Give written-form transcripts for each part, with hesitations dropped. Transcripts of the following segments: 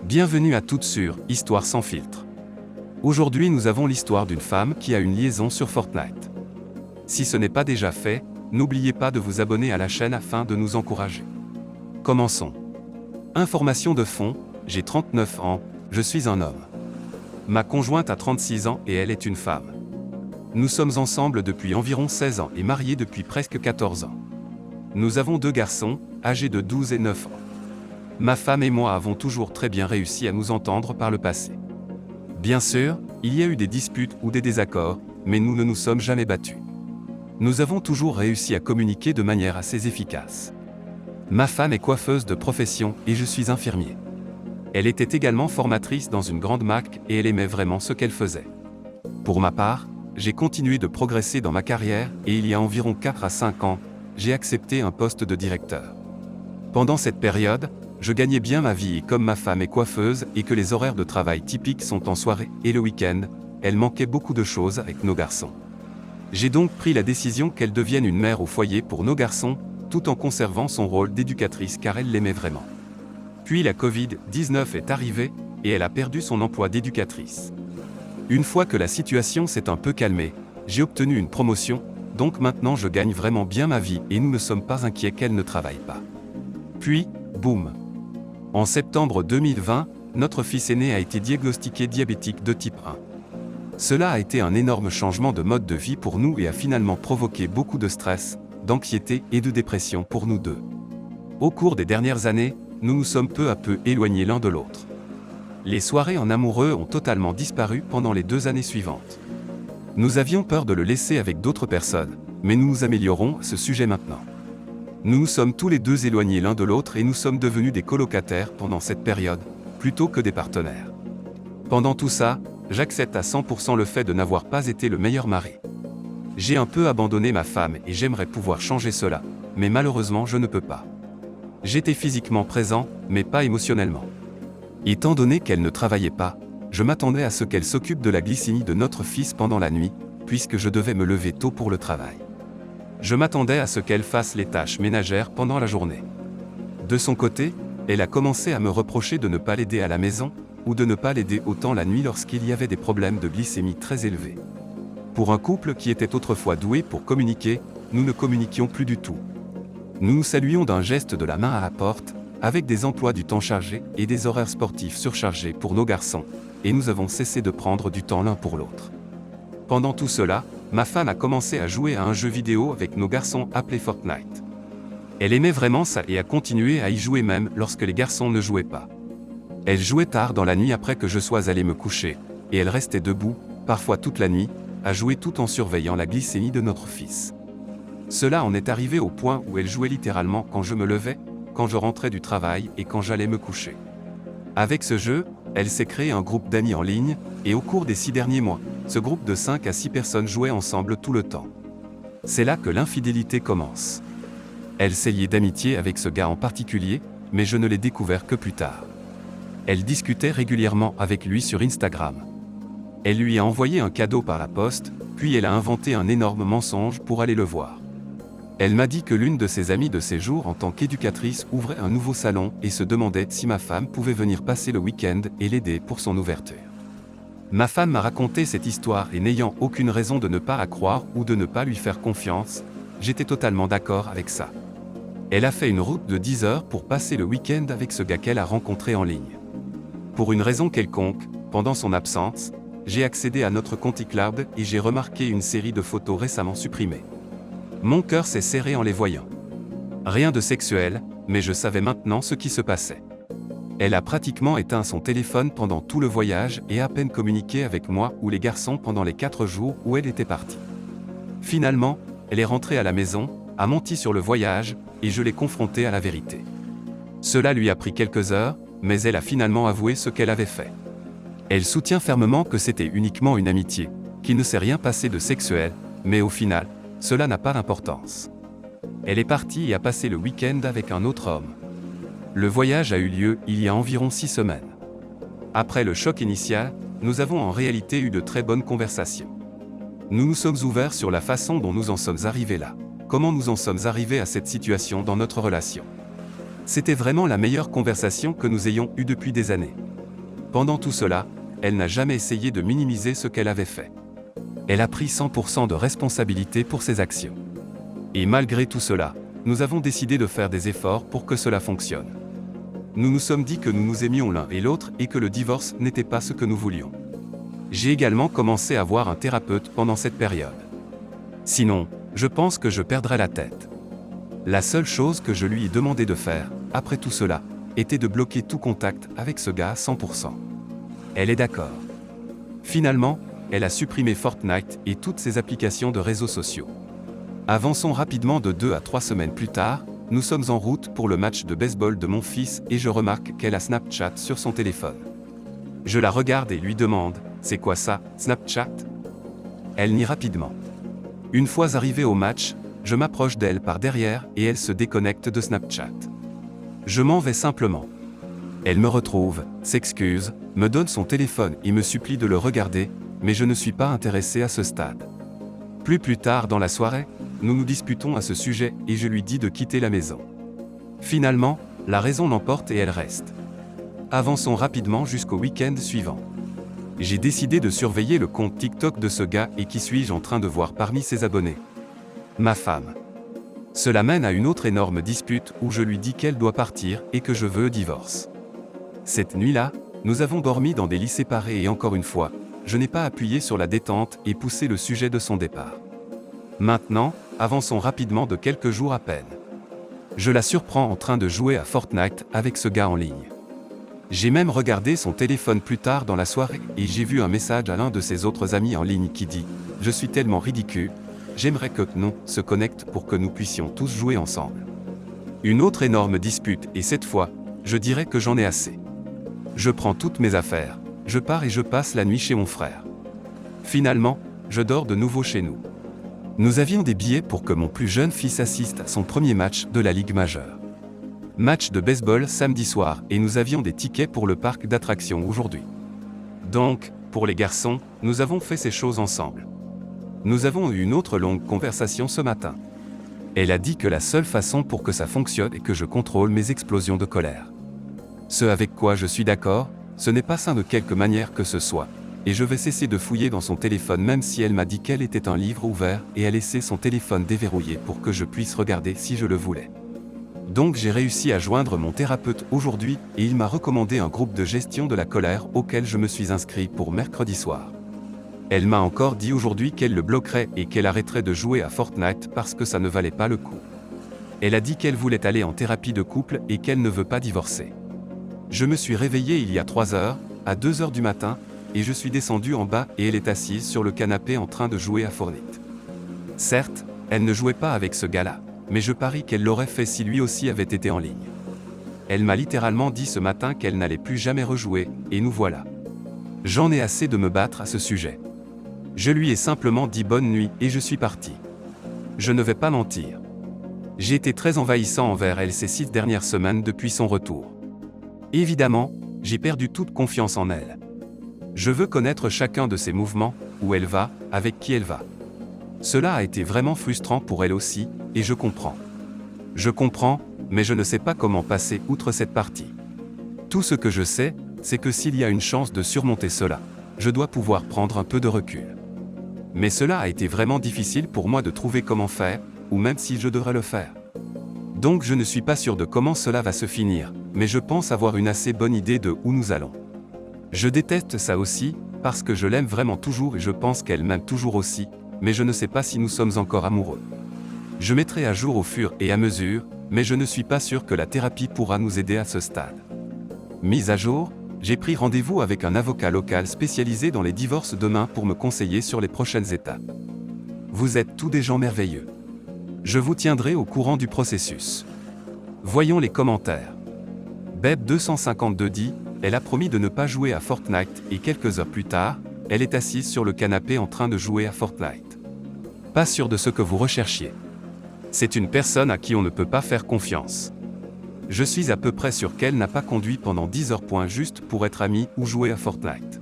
Bienvenue à toutes sur Histoire sans filtre. Aujourd'hui nous avons l'histoire d'une femme qui a une liaison sur Fortnite. Si ce n'est pas déjà fait, n'oubliez pas de vous abonner à la chaîne afin de nous encourager. Commençons. Information de fond, j'ai 39 ans, je suis un homme. Ma conjointe a 36 ans et elle est une femme. Nous sommes ensemble depuis environ 16 ans et mariés depuis presque 14 ans. Nous avons 2 garçons, âgés de 12 et 9 ans. Ma femme et moi avons toujours très bien réussi à nous entendre par le passé. Bien sûr, il y a eu des disputes ou des désaccords, mais nous ne nous sommes jamais battus. Nous avons toujours réussi à communiquer de manière assez efficace. Ma femme est coiffeuse de profession et je suis infirmier. Elle était également formatrice dans une grande marque et elle aimait vraiment ce qu'elle faisait. Pour ma part, j'ai continué de progresser dans ma carrière et il y a environ 4 à 5 ans, j'ai accepté un poste de directeur. Pendant cette période, je gagnais bien ma vie et comme ma femme est coiffeuse et que les horaires de travail typiques sont en soirée et le week-end, elle manquait beaucoup de choses avec nos garçons. J'ai donc pris la décision qu'elle devienne une mère au foyer pour nos garçons, tout en conservant son rôle d'éducatrice car elle l'aimait vraiment. Puis la Covid-19 est arrivée et elle a perdu son emploi d'éducatrice. Une fois que la situation s'est un peu calmée, j'ai obtenu une promotion, donc maintenant je gagne vraiment bien ma vie et nous ne sommes pas inquiets qu'elle ne travaille pas. Puis, boum! En septembre 2020, notre fils aîné a été diagnostiqué diabétique de type 1. Cela a été un énorme changement de mode de vie pour nous et a finalement provoqué beaucoup de stress, d'anxiété et de dépression pour nous deux. Au cours des dernières années, nous nous sommes peu à peu éloignés l'un de l'autre. Les soirées en amoureux ont totalement disparu pendant les 2 années suivantes. Nous avions peur de le laisser avec d'autres personnes, mais nous nous améliorons à ce sujet maintenant. Nous nous sommes tous les deux éloignés l'un de l'autre et nous sommes devenus des colocataires pendant cette période, plutôt que des partenaires. Pendant tout ça, j'accepte à 100% le fait de n'avoir pas été le meilleur mari. J'ai un peu abandonné ma femme et j'aimerais pouvoir changer cela, mais malheureusement je ne peux pas. J'étais physiquement présent, mais pas émotionnellement. Étant donné qu'elle ne travaillait pas, je m'attendais à ce qu'elle s'occupe de la glycémie de notre fils pendant la nuit, puisque je devais me lever tôt pour le travail. Je m'attendais à ce qu'elle fasse les tâches ménagères pendant la journée. De son côté, elle a commencé à me reprocher de ne pas l'aider à la maison, ou de ne pas l'aider autant la nuit lorsqu'il y avait des problèmes de glycémie très élevés. Pour un couple qui était autrefois doué pour communiquer, nous ne communiquions plus du tout. Nous nous saluions d'un geste de la main à la porte, avec des emplois du temps chargés et des horaires sportifs surchargés pour nos garçons, et nous avons cessé de prendre du temps l'un pour l'autre. Pendant tout cela, ma femme a commencé à jouer à un jeu vidéo avec nos garçons appelé Fortnite. Elle aimait vraiment ça et a continué à y jouer même lorsque les garçons ne jouaient pas. Elle jouait tard dans la nuit après que je sois allé me coucher, et elle restait debout, parfois toute la nuit, à jouer tout en surveillant la glycémie de notre fils. Cela en est arrivé au point où elle jouait littéralement quand je me levais, quand je rentrais du travail et quand j'allais me coucher. Avec ce jeu, elle s'est créé un groupe d'amis en ligne, et au cours des 6 derniers mois, ce groupe de 5 à 6 personnes jouait ensemble tout le temps. C'est là que l'infidélité commence. Elle s'est liée d'amitié avec ce gars en particulier, mais je ne l'ai découvert que plus tard. Elle discutait régulièrement avec lui sur Instagram. Elle lui a envoyé un cadeau par la poste, puis elle a inventé un énorme mensonge pour aller le voir. Elle m'a dit que l'une de ses amies de séjour en tant qu'éducatrice ouvrait un nouveau salon et se demandait si ma femme pouvait venir passer le week-end et l'aider pour son ouverture. Ma femme m'a raconté cette histoire et n'ayant aucune raison de ne pas la croire ou de ne pas lui faire confiance, j'étais totalement d'accord avec ça. Elle a fait une route de 10 heures pour passer le week-end avec ce gars qu'elle a rencontré en ligne. Pour une raison quelconque, pendant son absence, j'ai accédé à notre compte iCloud et j'ai remarqué une série de photos récemment supprimées. Mon cœur s'est serré en les voyant. Rien de sexuel, mais je savais maintenant ce qui se passait. Elle a pratiquement éteint son téléphone pendant tout le voyage et à peine communiqué avec moi ou les garçons pendant les 4 jours où elle était partie. Finalement, elle est rentrée à la maison, a menti sur le voyage, et je l'ai confrontée à la vérité. Cela lui a pris quelques heures, mais elle a finalement avoué ce qu'elle avait fait. Elle soutient fermement que c'était uniquement une amitié, qu'il ne s'est rien passé de sexuel, mais au final, cela n'a pas d'importance. Elle est partie et a passé le week-end avec un autre homme. Le voyage a eu lieu il y a environ 6 semaines. Après le choc initial, nous avons en réalité eu de très bonnes conversations. Nous nous sommes ouverts sur la façon dont nous en sommes arrivés là, comment nous en sommes arrivés à cette situation dans notre relation. C'était vraiment la meilleure conversation que nous ayons eue depuis des années. Pendant tout cela, elle n'a jamais essayé de minimiser ce qu'elle avait fait. Elle a pris 100% de responsabilité pour ses actions. Et malgré tout cela, nous avons décidé de faire des efforts pour que cela fonctionne. Nous nous sommes dit que nous nous aimions l'un et l'autre et que le divorce n'était pas ce que nous voulions. J'ai également commencé à voir un thérapeute pendant cette période. Sinon, je pense que je perdrais la tête. La seule chose que je lui ai demandé de faire, après tout cela, était de bloquer tout contact avec ce gars à 100%. Elle est d'accord. Finalement, elle a supprimé Fortnite et toutes ses applications de réseaux sociaux. Avançons rapidement de 2 à 3 semaines plus tard, nous sommes en route pour le match de baseball de mon fils et je remarque qu'elle a Snapchat sur son téléphone. Je la regarde et lui demande « C'est quoi ça, Snapchat ?» Elle nie rapidement. Une fois arrivée au match, je m'approche d'elle par derrière et elle se déconnecte de Snapchat. Je m'en vais simplement. Elle me retrouve, s'excuse, me donne son téléphone et me supplie de le regarder, mais je ne suis pas intéressé à ce stade. Plus tard dans la soirée, nous nous disputons à ce sujet et je lui dis de quitter la maison. Finalement, la raison l'emporte et elle reste. Avançons rapidement jusqu'au week-end suivant. J'ai décidé de surveiller le compte TikTok de ce gars et qui suis-je en train de voir parmi ses abonnés? Ma femme. Cela mène à une autre énorme dispute où je lui dis qu'elle doit partir et que je veux le divorce. Cette nuit-là, nous avons dormi dans des lits séparés et encore une fois, je n'ai pas appuyé sur la détente et poussé le sujet de son départ. Maintenant, avançons rapidement de quelques jours à peine. Je la surprends en train de jouer à Fortnite avec ce gars en ligne. J'ai même regardé son téléphone plus tard dans la soirée et j'ai vu un message à l'un de ses autres amis en ligne qui dit « Je suis tellement ridicule, j'aimerais que non se connecte pour que nous puissions tous jouer ensemble. » Une autre énorme dispute et cette fois, je dirais que j'en ai assez. Je prends toutes mes affaires, je pars et je passe la nuit chez mon frère. Finalement, je dors de nouveau chez nous. Nous avions des billets pour que mon plus jeune fils assiste à son premier match de la Ligue majeure. Match de baseball samedi soir et nous avions des tickets pour le parc d'attractions aujourd'hui. Donc, pour les garçons, nous avons fait ces choses ensemble. Nous avons eu une autre longue conversation ce matin. Elle a dit que la seule façon pour que ça fonctionne est que je contrôle mes explosions de colère. Ce avec quoi je suis d'accord, ce n'est pas sain de quelque manière que ce soit. Et je vais cesser de fouiller dans son téléphone même si elle m'a dit qu'elle était un livre ouvert et a laissé son téléphone déverrouillé pour que je puisse regarder si je le voulais. Donc j'ai réussi à joindre mon thérapeute aujourd'hui et il m'a recommandé un groupe de gestion de la colère auquel je me suis inscrit pour mercredi soir. Elle m'a encore dit aujourd'hui qu'elle le bloquerait et qu'elle arrêterait de jouer à Fortnite parce que ça ne valait pas le coup. Elle a dit qu'elle voulait aller en thérapie de couple et qu'elle ne veut pas divorcer. Je me suis réveillé il y a 3 heures, à 2 heures du matin, et je suis descendu en bas et elle est assise sur le canapé en train de jouer à Fortnite. Certes, elle ne jouait pas avec ce gars-là, mais je parie qu'elle l'aurait fait si lui aussi avait été en ligne. Elle m'a littéralement dit ce matin qu'elle n'allait plus jamais rejouer, et nous voilà. J'en ai assez de me battre à ce sujet. Je lui ai simplement dit bonne nuit et je suis parti. Je ne vais pas mentir. J'ai été très envahissant envers elle ces 6 dernières semaines depuis son retour. Évidemment, j'ai perdu toute confiance en elle. Je veux connaître chacun de ses mouvements, où elle va, avec qui elle va. Cela a été vraiment frustrant pour elle aussi, et je comprends. Je comprends, mais je ne sais pas comment passer outre cette partie. Tout ce que je sais, c'est que s'il y a une chance de surmonter cela, je dois pouvoir prendre un peu de recul. Mais cela a été vraiment difficile pour moi de trouver comment faire, ou même si je devrais le faire. Donc je ne suis pas sûr de comment cela va se finir, mais je pense avoir une assez bonne idée de où nous allons. Je déteste ça aussi, parce que je l'aime vraiment toujours et je pense qu'elle m'aime toujours aussi, mais je ne sais pas si nous sommes encore amoureux. Je mettrai à jour au fur et à mesure, mais je ne suis pas sûr que la thérapie pourra nous aider à ce stade. Mise à jour, j'ai pris rendez-vous avec un avocat local spécialisé dans les divorces demain pour me conseiller sur les prochaines étapes. Vous êtes tous des gens merveilleux. Je vous tiendrai au courant du processus. Voyons les commentaires. Beb252 dit « Elle a promis de ne pas jouer à Fortnite et quelques heures plus tard, elle est assise sur le canapé en train de jouer à Fortnite. Pas sûr de ce que vous recherchiez. C'est une personne à qui on ne peut pas faire confiance. Je suis à peu près sûr qu'elle n'a pas conduit pendant 10 heures point juste pour être amie ou jouer à Fortnite.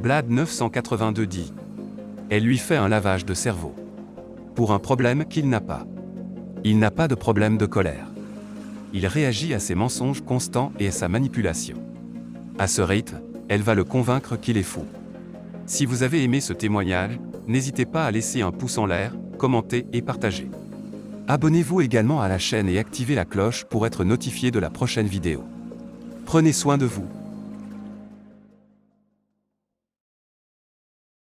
Blad982 dit « Elle lui fait un lavage de cerveau. Pour un problème qu'il n'a pas. Il n'a pas de problème de colère. Il réagit à ses mensonges constants et à sa manipulation. À ce rythme, elle va le convaincre qu'il est fou. Si vous avez aimé ce témoignage, n'hésitez pas à laisser un pouce en l'air, commenter et partager. Abonnez-vous également à la chaîne et activez la cloche pour être notifié de la prochaine vidéo. Prenez soin de vous.